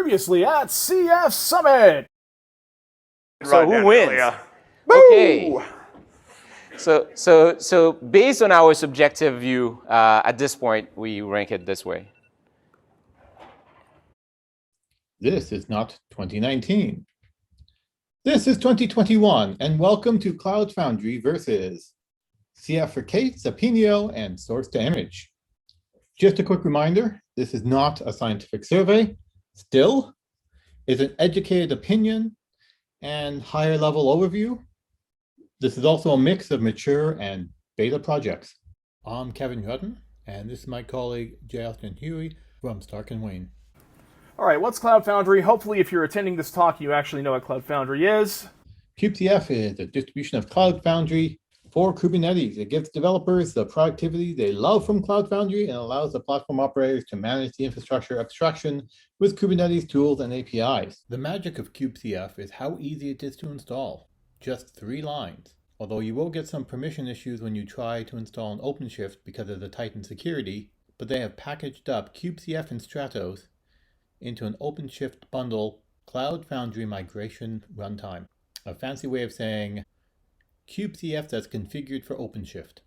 Previously at CF Summit. So who wins? Okay. So based on our subjective view, at this point, we rank it this way. This is not 2019. This is 2021, and welcome to Cloud Foundry versus CF for Kate, Sapinio, and Source2Image. Just a quick reminder, this is not a scientific survey. Still, it's an educated opinion and higher level overview. This is also a mix of mature and beta projects. I'm Kevin Rutten, and this is my colleague Justin Hughey from Stark & Wayne. All right, what's Cloud Foundry? Hopefully, if you're attending this talk, you actually know what Cloud Foundry is. KubeCF is a distribution of Cloud Foundry for Kubernetes. It gives developers the productivity they love from Cloud Foundry and allows the platform operators to manage the infrastructure abstraction with Kubernetes tools and APIs. The magic of KubeCF is how easy it is to install. Just 3 lines. Although you will get some permission issues when you try to install an OpenShift because of the tightened security, but they have packaged up KubeCF and Stratos into an OpenShift bundle Cloud Foundry migration runtime. A fancy way of saying KubeCF that's configured for OpenShift.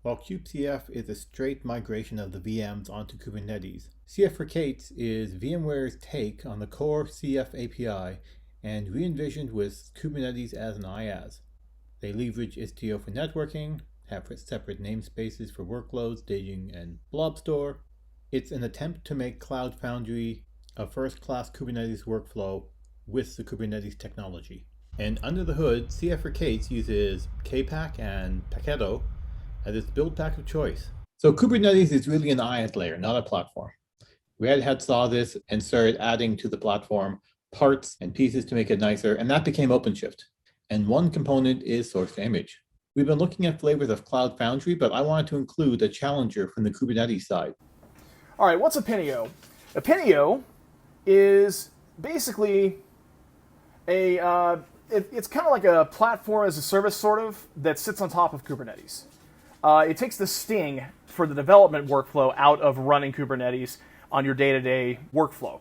While KubeCF is a straight migration of the VMs onto Kubernetes, CF for Kate is VMware's take on the core CF API and re-envisioned with Kubernetes as an IaaS. They leverage Istio for networking, have separate namespaces for workloads, staging, and blob store. It's an attempt to make Cloud Foundry a first-class Kubernetes workflow with the Kubernetes technology. And under the hood, CF for Kate uses Kpack and Paketo as its build pack of choice. So Kubernetes is really an IaaS layer, not a platform. Redhat saw this and started adding to the platform parts and pieces to make it nicer, and that became OpenShift. And one component is Source2Image. We've been looking at flavors of Cloud Foundry, but I wanted to include a challenger from the Kubernetes side. All right, what's Apinio? Apinio is basically it's kind of like a platform as a service sort of that sits on top of Kubernetes. It takes the sting for the development workflow out of running Kubernetes on your day-to-day workflow.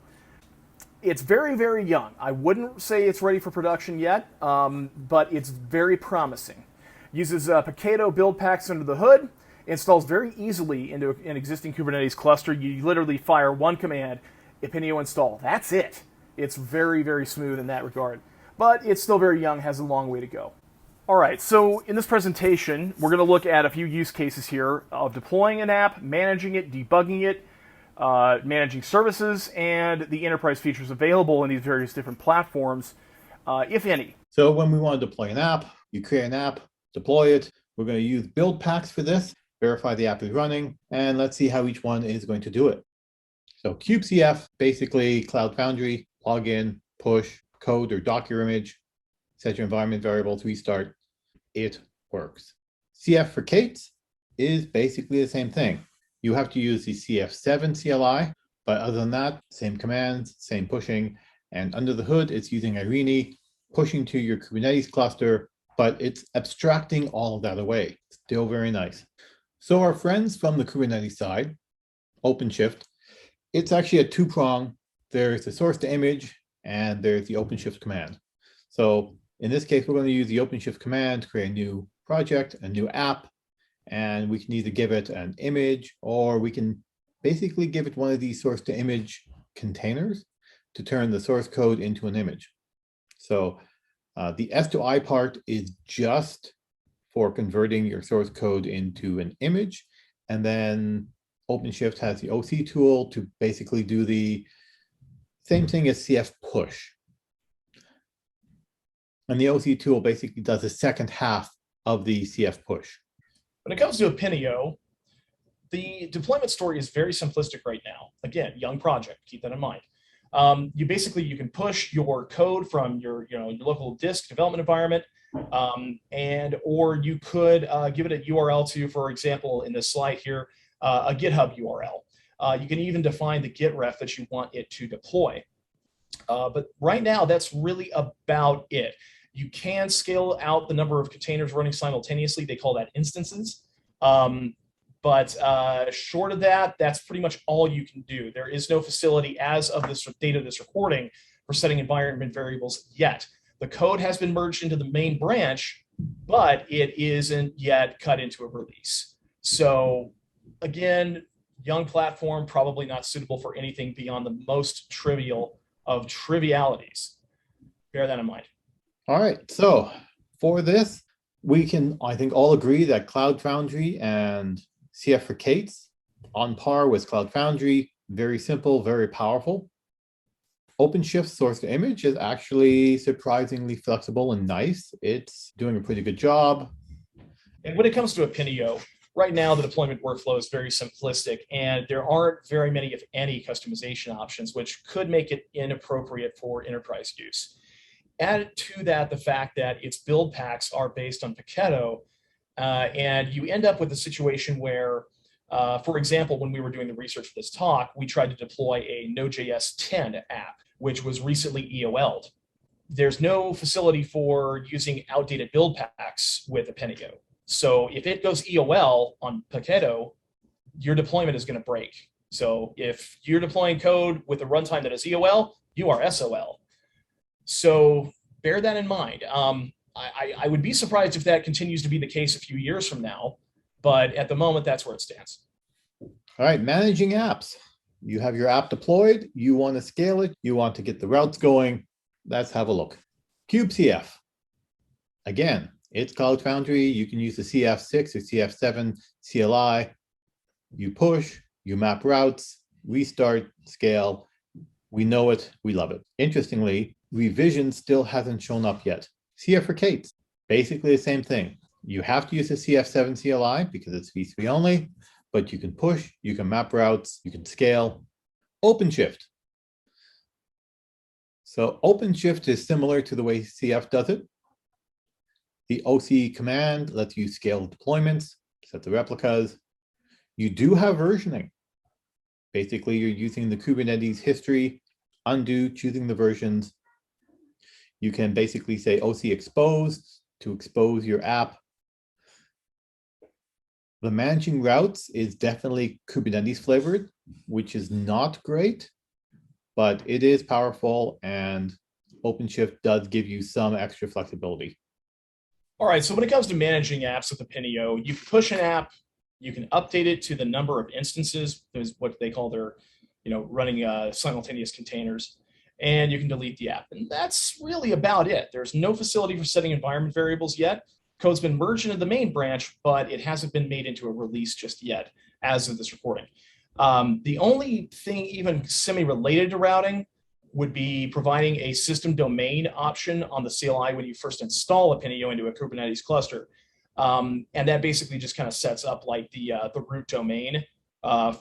It's very, very young. I wouldn't say it's ready for production yet, but it's very promising. Uses Paketo build packs under the hood, installs very easily into an existing Kubernetes cluster. You literally fire one command, Apinio install. That's it. It's very, very smooth in that regard. But it's still very young, has a long way to go. All right, so in this presentation, we're going to look at a few use cases here of deploying an app, managing it, debugging it, managing services, and the enterprise features available in these various different platforms, if any. So when we want to deploy an app, you create an app, deploy it. We're going to use build packs for this, verify the app is running, and let's see how each one is going to do it. So KubeCF, basically Cloud Foundry, login, push, code or Docker image, set your environment variables, restart, it works. CF for Kate is basically the same thing. You have to use the CF7 CLI, but other than that, same commands, same pushing, and under the hood, it's using Irene, pushing to your Kubernetes cluster, but it's abstracting all of that away. Still very nice. So our friends from the Kubernetes side, OpenShift, it's actually a 2-prong. There's the Source2Image and there's the OpenShift command. So in this case, we're going to use the OpenShift command to create a new project, a new app, and we can either give it an image or we can basically give it one of these Source2Image containers to turn the source code into an image. So the S2I part is just for converting your source code into an image. And then OpenShift has the OC tool to basically do the same thing as CF push. And the OC tool basically does the second half of the CF push. When it comes to Apinio, the deployment story is very simplistic right now. Again, young project, keep that in mind. You can push your code from your local disk development environment, or you could give it a URL to, for example, in this slide here, a GitHub URL. You can even define the Git ref that you want it to deploy. But right now, that's really about it. You can scale out the number of containers running simultaneously. They call that instances. But short of that, that's pretty much all you can do. There is no facility as of this date of this recording for setting environment variables yet. The code has been merged into the main branch, but it isn't yet cut into a release. So again, young platform, probably not suitable for anything beyond the most trivial of trivialities. Bear that in mind. All right, so for this, we can, I think, all agree that Cloud Foundry and CF for Kates on par with Cloud Foundry, very simple, very powerful. OpenShift Source2Image is actually surprisingly flexible and nice. It's doing a pretty good job. And when it comes to Apinio, right now the deployment workflow is very simplistic, and there aren't very many, if any, customization options, which could make it inappropriate for enterprise use. Add to that the fact that its build packs are based on Paketo, and you end up with a situation where, for example, when we were doing the research for this talk, we tried to deploy a Node.js 10 app, which was recently EOL'd. There's no facility for using outdated build packs with Apinio. So if it goes EOL on Paketo, your deployment is going to break. So if you're deploying code with a runtime that is EOL, you are SOL. So bear that in mind. I would be surprised if that continues to be the case a few years from now, but at the moment, that's where it stands. All right, managing apps. You have your app deployed, you want to scale it, you want to get the routes going. Let's have a look. KubeCF. Again, it's Cloud Foundry. You can use the CF6 or CF7 CLI. You push, you map routes, restart, scale. We know it, we love it. Interestingly, revision still hasn't shown up yet. CF for Kates, basically the same thing. You have to use the CF7 CLI because it's v3 only, but you can push, you can map routes, you can scale. OpenShift. So OpenShift is similar to the way CF does it. The OC command lets you scale deployments, set the replicas. You do have versioning. Basically, you're using the Kubernetes history, undo, choosing the versions. You can basically say OC exposed to expose your app. The managing routes is definitely Kubernetes flavored, which is not great, but it is powerful, and OpenShift does give you some extra flexibility. All right, so when it comes to managing apps with Apinio, you can push an app, you can update it to the number of instances, is what they call their, running simultaneous containers, and you can delete the app. And that's really about it. There's no facility for setting environment variables yet. Code's been merged into the main branch, but it hasn't been made into a release just yet as of this recording. The only thing even semi-related to routing would be providing a system domain option on the CLI when you first install Apinio into a Kubernetes cluster. And that basically just kind of sets up like the root domain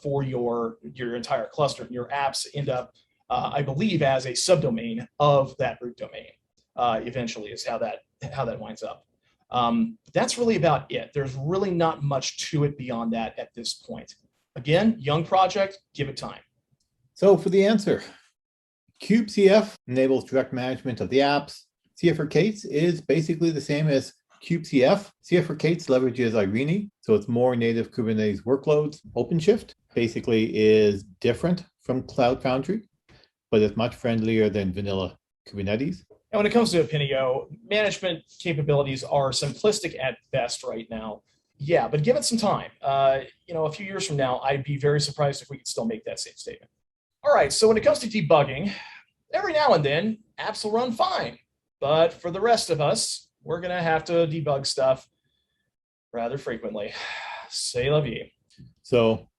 for your entire cluster. Your apps end up, I believe, as a subdomain of that root domain. Eventually is how that winds up. That's really about it. There's really not much to it beyond that at this point. Again, young project, give it time. So for the answer, KubeCF enables direct management of the apps. CF for Kates is basically the same as KubeCF. CF for Kates leverages Irene, so it's more native Kubernetes workloads. OpenShift basically is different from Cloud Foundry, but it's much friendlier than vanilla Kubernetes. And when it comes to Apinio, management capabilities are simplistic at best right now. Yeah, but give it some time. A few years from now, I'd be very surprised if we could still make that same statement. All right, so when it comes to debugging, every now and then, apps will run fine. But for the rest of us, we're going to have to debug stuff rather frequently. C'est la vie. So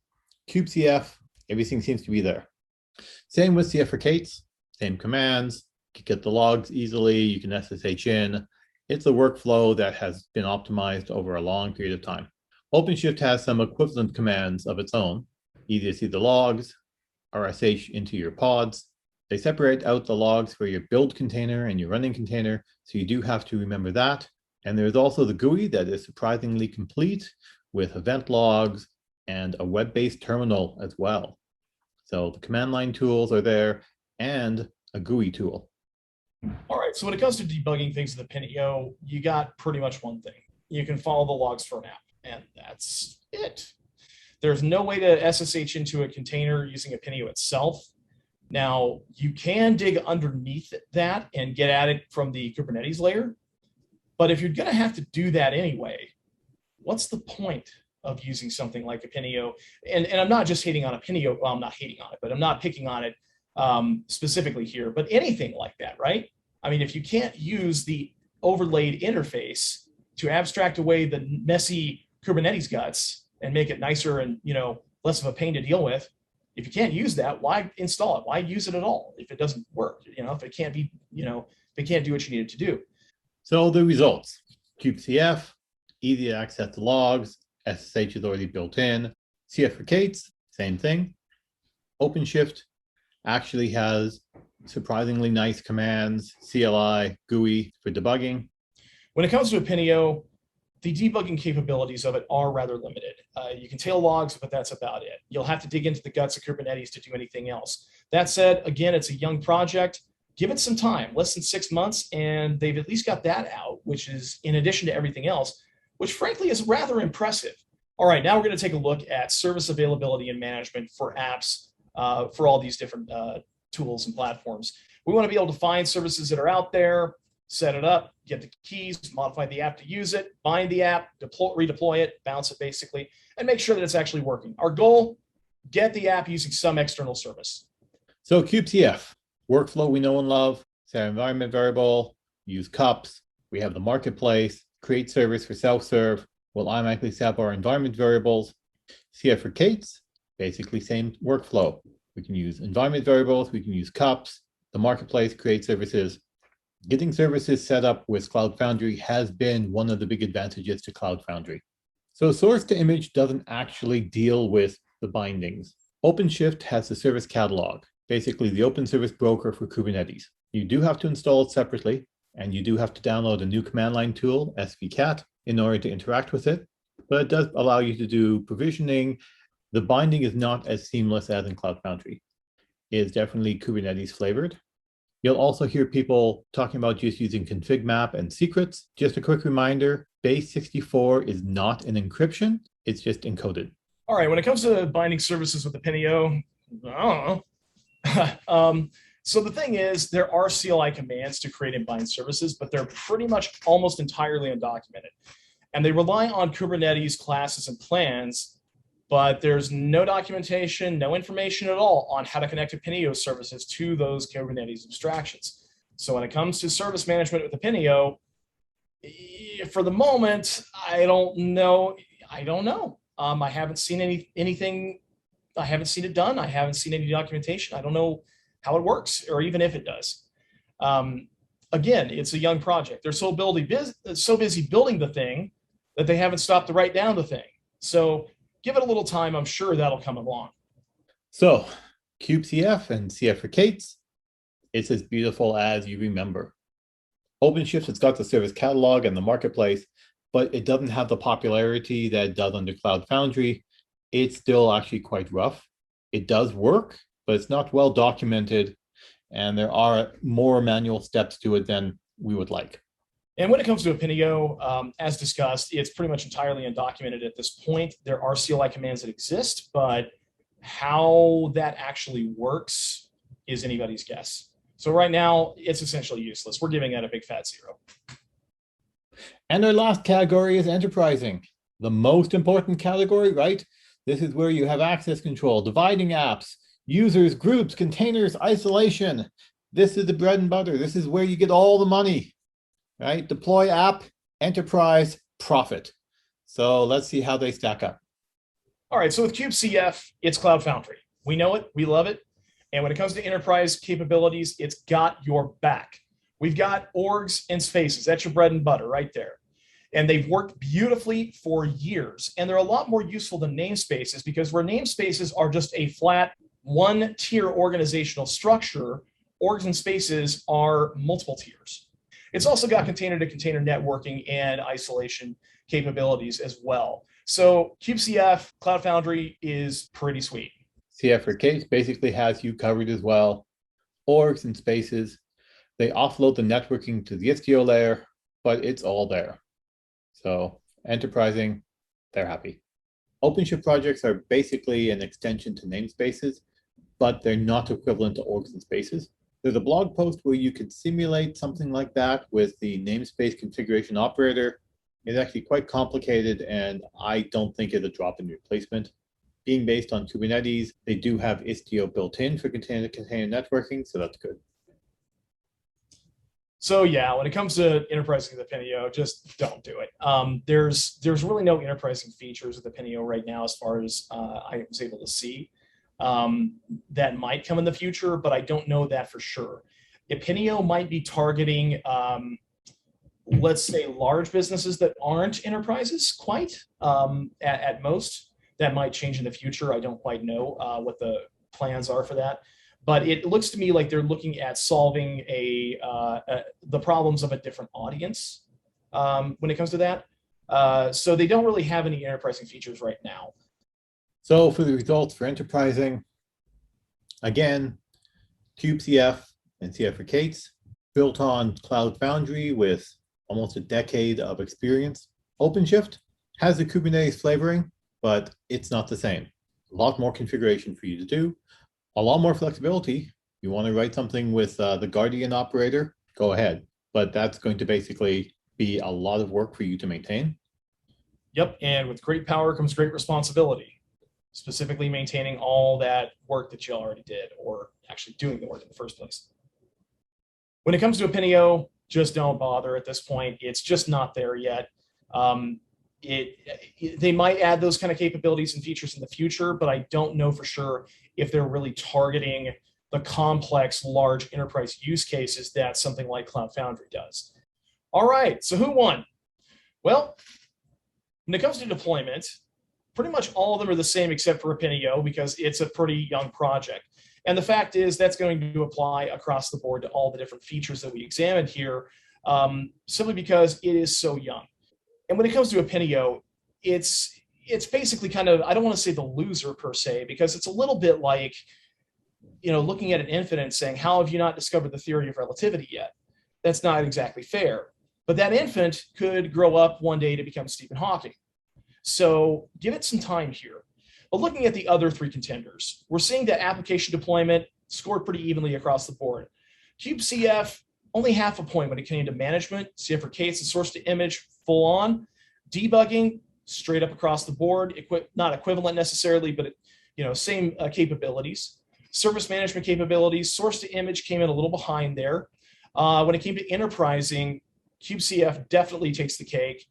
KubeCF, everything seems to be there. Same with CF for Kates, same commands. You can get the logs easily. You can SSH in. It's a workflow that has been optimized over a long period of time. OpenShift has some equivalent commands of its own. Easy to see the logs, RSH into your pods. They separate out the logs for your build container and your running container, so you do have to remember that. And there's also the GUI that is surprisingly complete with event logs and a web-based terminal as well. So the command line tools are there and a GUI tool. All right, so when it comes to debugging things with Apinio, you got pretty much one thing. You can follow the logs for an app, and that's it. There's no way to SSH into a container using Apinio itself. Now, you can dig underneath that and get at it from the Kubernetes layer. But if you're going to have to do that anyway, what's the point of using something like Apinio? And I'm not just hating on Apinio. Well, I'm not hating on it, but I'm not picking on it specifically here. But anything like that, right? I mean, if you can't use the overlaid interface to abstract away the messy Kubernetes guts and make it nicer and, you know, less of a pain to deal with, if you can't use that, why install it? Why use it at all if it doesn't work? You know, if it can't be, you know, if it can't do what you need it to do. So the results: KubeCF, easy to access the logs, SSH is already built in. CF for Kates, same thing. OpenShift actually has surprisingly nice commands, CLI, GUI for debugging. When it comes to Apinio, the debugging capabilities of it are rather limited. You can tail logs, but that's about it. You'll have to dig into the guts of Kubernetes to do anything else. That said, again, it's a young project. Give it some time, less than 6 months, and they've at least got that out, which is in addition to everything else, which frankly is rather impressive. All right, now we're going to take a look at service availability and management for apps for all these different tools and platforms. We want to be able to find services that are out there, set it up, get the keys, modify the app to use it, bind the app, redeploy it, bounce it basically, and make sure that it's actually working. Our goal, get the app using some external service. So KubeCF, workflow we know and love, set environment variable, use cups, we have the marketplace, create service for self-serve, we'll automatically set up our environment variables. CF for Kates, basically same workflow. We can use environment variables, we can use cups, the marketplace, create services. Getting services set up with Cloud Foundry has been one of the big advantages to Cloud Foundry. So Source2Image doesn't actually deal with the bindings. OpenShift has the service catalog, basically the open service broker for Kubernetes. You do have to install it separately, and you do have to download a new command line tool, svcat, in order to interact with it, but it does allow you to do provisioning. The binding is not as seamless as in Cloud Foundry. It is definitely Kubernetes flavored. You'll also hear people talking about just using config map and secrets. Just a quick reminder, base 64 is not an encryption, it's just encoded. All right, when it comes to binding services with Apinio, I don't know. So the thing is, there are CLI commands to create and bind services, but they're pretty much almost entirely undocumented. And they rely on Kubernetes classes and plans, but there's no documentation, no information at all on how to connect Apinio services to those Kubernetes abstractions. So when it comes to service management with Apinio, for the moment, I don't know. I haven't seen anything. I haven't seen it done. I haven't seen any documentation. I don't know how it works, or even if it does. Again, it's a young project. They're so busy building the thing that they haven't stopped to write down the thing. So give it a little time. I'm sure that'll come along. So KubeCF and CF for Kates, it's as beautiful as you remember. OpenShift has got the service catalog and the marketplace, but it doesn't have the popularity that it does under Cloud Foundry. It's still actually quite rough. It does work, but it's not well documented, and there are more manual steps to it than we would like. And when it comes to Apinio, as discussed, it's pretty much entirely undocumented at this point. There are CLI commands that exist, but how that actually works is anybody's guess. So right now, it's essentially useless. We're giving that a big fat 0. And our last category is enterprising. The most important category, right? This is where you have access control, dividing apps, users, groups, containers, isolation. This is the bread and butter. This is where you get all the money, right? Deploy app, enterprise, profit. So let's see how they stack up. All right, so with KubeCF, it's Cloud Foundry. We know it, we love it. And when it comes to enterprise capabilities, it's got your back. We've got orgs and spaces. That's your bread and butter right there. And they've worked beautifully for years. And they're a lot more useful than namespaces, because where namespaces are just a flat one-tier organizational structure, orgs and spaces are multiple tiers. It's also got container-to-container networking and isolation capabilities as well. So KubeCF, Cloud Foundry is pretty sweet. CF for Kates basically has you covered as well. Orgs and spaces, they offload the networking to the Istio layer, but it's all there. So enterprising, they're happy. OpenShift projects are basically an extension to namespaces, but they're not equivalent to orgs and spaces. There's a blog post where you could simulate something like that with the namespace configuration operator. It's actually quite complicated, and I don't think it's a drop-in replacement. Being based on Kubernetes, they do have Istio built in for container networking, so that's good. So yeah, when it comes to enterprising the Pinio, just don't do it. There's really no enterprising features of the Pinio right now, as far as I was able to see. That might come in the future, but I don't know that for sure. Pinio might be targeting, let's say, large businesses that aren't enterprises quite at most. That might change in the future. I don't quite know what the plans are for that. But it looks to me like they're looking at solving the problems of a different audience when it comes to that. So they don't really have any enterprising features right now. So for the results for enterprising, again, KubeCF and CF for Kates, built on Cloud Foundry with almost a decade of experience. OpenShift has the Kubernetes flavoring, but it's not the same. A lot more configuration for you to do, a lot more flexibility. You want to write something with the Guardian operator, go ahead. But that's going to basically be a lot of work for you to maintain. Yep, and with great power comes great responsibility, specifically maintaining all that work that you already did, or actually doing the work in the first place. When it comes to Pinio, just don't bother at this point. It's just not there yet. They might add those kind of capabilities and features in the future, but I don't know for sure if they're really targeting the complex, large enterprise use cases that something like Cloud Foundry does. All right, so who won? Well, when it comes to deployment, pretty much all of them are the same except for Pinio, because it's a pretty young project. And the fact is that's going to apply across the board to all the different features that we examined here, simply because it is so young. And when it comes to Pinio, it's basically kind of, I don't want to say the loser per se, because it's a little bit like, looking at an infant and saying, how have you not discovered the theory of relativity yet? That's not exactly fair. But that infant could grow up one day to become Stephen Hawking. So give it some time here. But looking at the other three contenders, we're seeing that application deployment scored pretty evenly across the board. KubeCF, only half a point when it came to management. CF for Kates and Source2Image, full on. Debugging, straight up across the board, not equivalent necessarily, but same capabilities. Service management capabilities, Source2Image came in a little behind there. When it came to enterprising, KubeCF definitely takes the cake.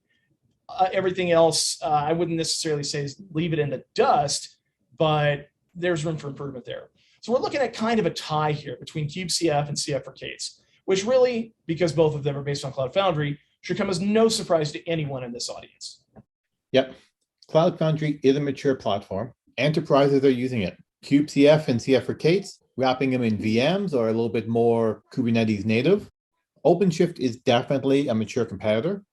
Everything else, I wouldn't necessarily say leave it in the dust, but there's room for improvement there. So we're looking at kind of a tie here between KubeCF and CF for Kates, which really, because both of them are based on Cloud Foundry, should come as no surprise to anyone in this audience. Yep. Cloud Foundry is a mature platform. Enterprises are using it. KubeCF and CF for Kates, wrapping them in VMs or a little bit more Kubernetes native. OpenShift is definitely a mature competitor.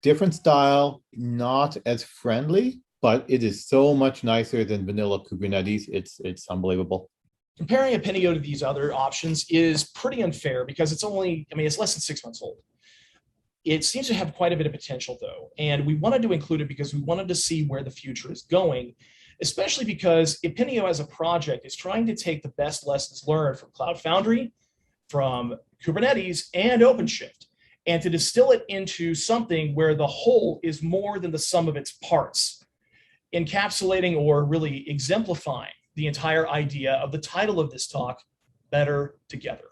Different style, not as friendly, but it is so much nicer than vanilla Kubernetes. It's unbelievable. Comparing Pinio to these other options is pretty unfair because it's less than 6 months old. It seems to have quite a bit of potential though, and we wanted to include it because we wanted to see where the future is going, especially because Pinio as a project is trying to take the best lessons learned from Cloud Foundry, from Kubernetes, and OpenShift, and to distill it into something where the whole is more than the sum of its parts, encapsulating or really exemplifying the entire idea of the title of this talk, Better Together.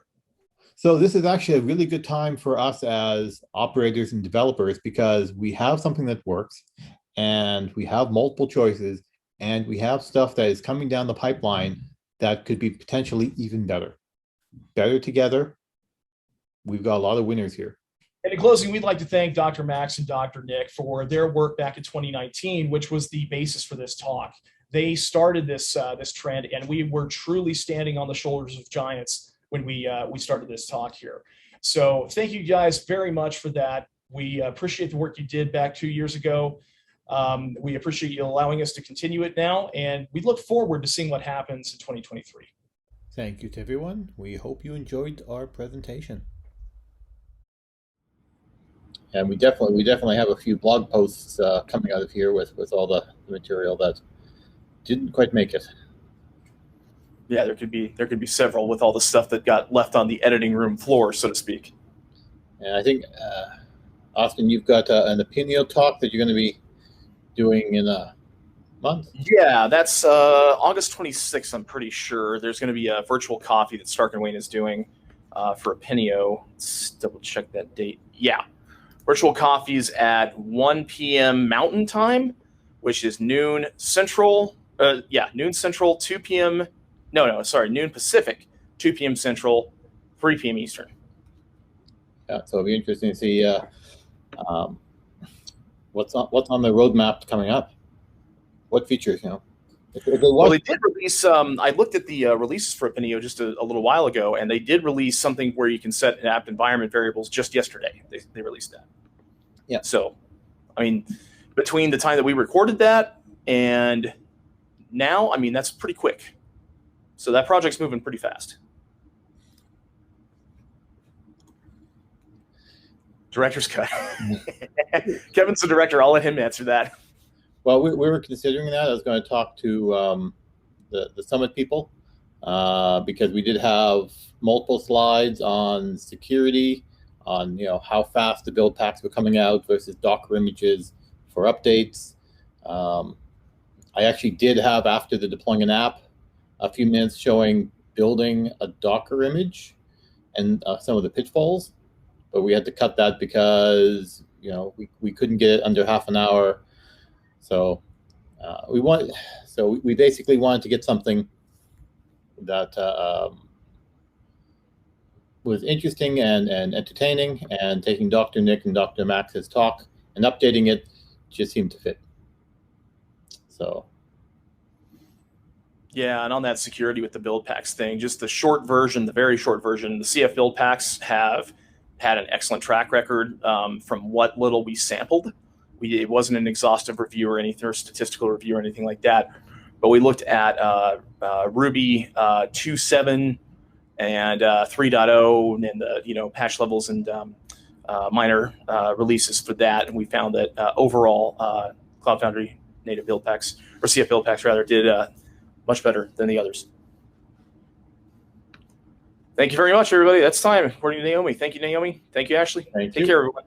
So this is actually a really good time for us as operators and developers because we have something that works and we have multiple choices and we have stuff that is coming down the pipeline that could be potentially even better. Better together. We've got a lot of winners here. And in closing, we'd like to thank Dr. Max and Dr. Nic for their work back in 2019, which was the basis for this talk. They started this trend, and we were truly standing on the shoulders of giants when we started this talk here. So thank you guys very much for that. We appreciate the work you did back 2 years ago. We appreciate you allowing us to continue it now, and we look forward to seeing what happens in 2023. Thank you to everyone. We hope you enjoyed our presentation. And we definitely have a few blog posts coming out of here with all the material that didn't quite make it. Yeah, there could be several with all the stuff that got left on the editing room floor, so to speak. And I think, Austin, you've got an Opinio talk that you're going to be doing in a month. Yeah, that's August 26th, I'm pretty sure. There's going to be a virtual coffee that Stark and Wayne is doing for Opinio. Let's double check that date. Yeah. Virtual coffees at 1 p.m. Mountain Time, which is noon Central. Noon Central, 2 p.m. Noon Pacific, 2 p.m. Central, 3 p.m. Eastern. Yeah, so it'll be interesting to see what's on the roadmap coming up. What features, Well, they did release. I looked at the releases for Opinio just a little while ago, and they did release something where you can set app environment variables just yesterday. They released that. Yeah. So, I mean, between the time that we recorded that and now, I mean, that's pretty quick. So that project's moving pretty fast. Director's cut. Kevin's the director. I'll let him answer that. Well, we were considering that. I was going to talk to the Summit people because we did have multiple slides on security, on how fast the build packs were coming out versus Docker images for updates. I actually did have, after the deploying an app, a few minutes showing building a Docker image and some of the pitfalls, but we had to cut that because we couldn't get it under half an hour. So we basically wanted to get something that was interesting and entertaining, and taking Dr. Nic and Dr. Max's talk and updating it just seemed to fit. So. Yeah, and on that security with the build packs thing, just the short version, the very short version, the CF build packs have had an excellent track record from what little we sampled. It wasn't an exhaustive review or anything, or statistical review or anything like that, but we looked at Ruby 2.7 and 3.0 and the patch levels and minor releases for that, and we found that overall Cloud Foundry native build packs, or CF build packs rather, did much better than the others. Thank you very much, everybody. That's time. According to Naomi. Thank you, Naomi. Thank you, Ashley. Thank Take you. care, everyone.